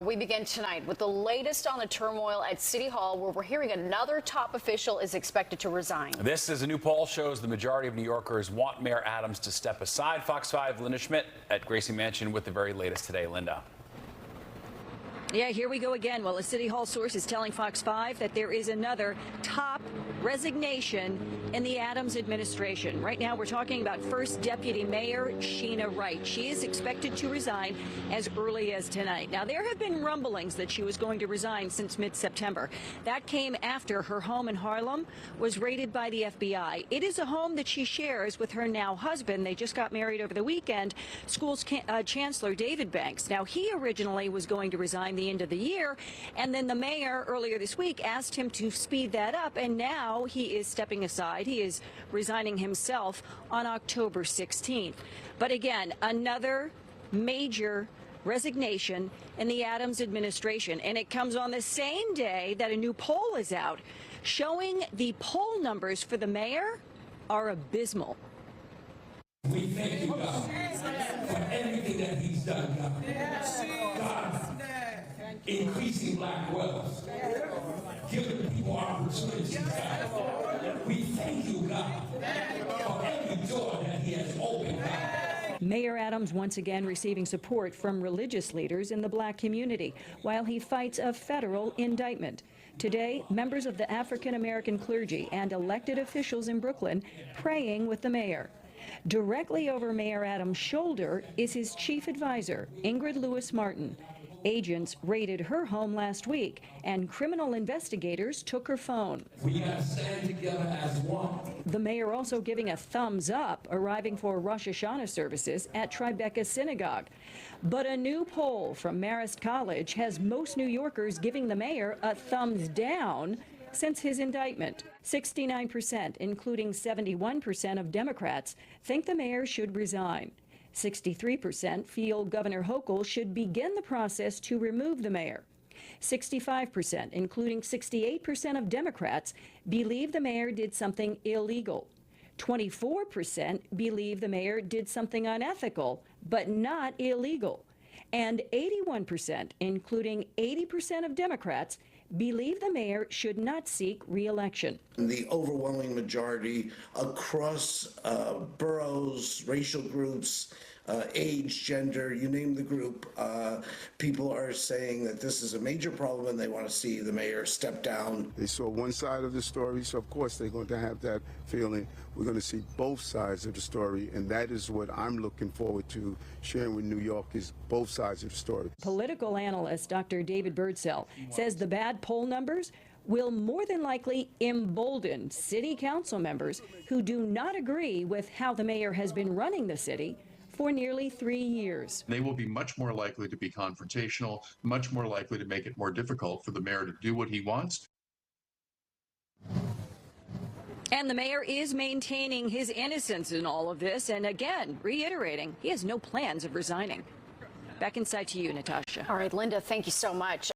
We begin tonight with the latest on the turmoil at City Hall, where we're hearing another top official is expected to resign. This is a new poll shows the majority of New Yorkers want Mayor Adams to step aside. Fox 5 Linda Schmidt at Gracie Mansion with the very latest today. Linda. Yeah, here we go again. Well, a City Hall source is telling Fox 5 that there is another top resignation in the Adams administration. Right now, we're talking about First Deputy Mayor Sheena Wright. She is expected to resign as early as tonight. Now, there have been rumblings that she was going to resign since mid-September. That came after her home in Harlem was raided by the FBI. It is a home that she shares with her now husband. They just got married over the weekend, school's Chancellor David Banks. Now, he originally was going to resign the end of the year, and then the mayor earlier this week asked him to speed that up, and now he is stepping aside. He is resigning himself on October 16th. But again, another major resignation in the Adams administration, and it comes on the same day that a new poll is out showing the poll numbers for the mayor are abysmal. We thank you, God, for everything that he's done, God. God, increasing black wealth, giving people opportunities, God. We thank you, God, for every door that he has opened, God. Mayor Adams once again receiving support from religious leaders in the black community while he fights a federal indictment. Today, members of the African American clergy and elected officials in Brooklyn praying with the mayor. Directly over Mayor Adams' shoulder is his chief advisor, Ingrid Lewis Martin. Agents raided her home last week, and criminal investigators took her phone. We got to stand together as one. The mayor also giving a thumbs up, arriving for Rosh Hashanah services at Tribeca Synagogue. But a new poll from Marist College has most New Yorkers giving the mayor a thumbs down since his indictment. 69%, including 71% of Democrats, think the mayor should resign. 63% feel Governor Hochul should begin the process to remove the mayor. 65%, including 68% of Democrats, believe the mayor did something illegal. 24% believe the mayor did something unethical, but not illegal. And 81%, including 80% of Democrats, believe the mayor should not seek re-election. The overwhelming majority across boroughs, racial groups, age, gender, you name the group, people are saying that this is a major problem and they want to see the mayor step down. They saw one side of the story, so of course they're going to have that feeling. We're going to see both sides of the story, and that is what I'm looking forward to sharing with New York, is both sides of the story. Political analyst Dr. David Birdsell says the bad poll numbers will more than likely embolden city council members who do not agree with how the mayor has been running the city for nearly 3 years. They will be much more likely to be confrontational, much more likely to make it more difficult for the mayor to do what he wants. And the mayor is maintaining his innocence in all of this, and again, reiterating he has no plans of resigning. Back inside to you, Natasha. All right, Linda, thank you so much.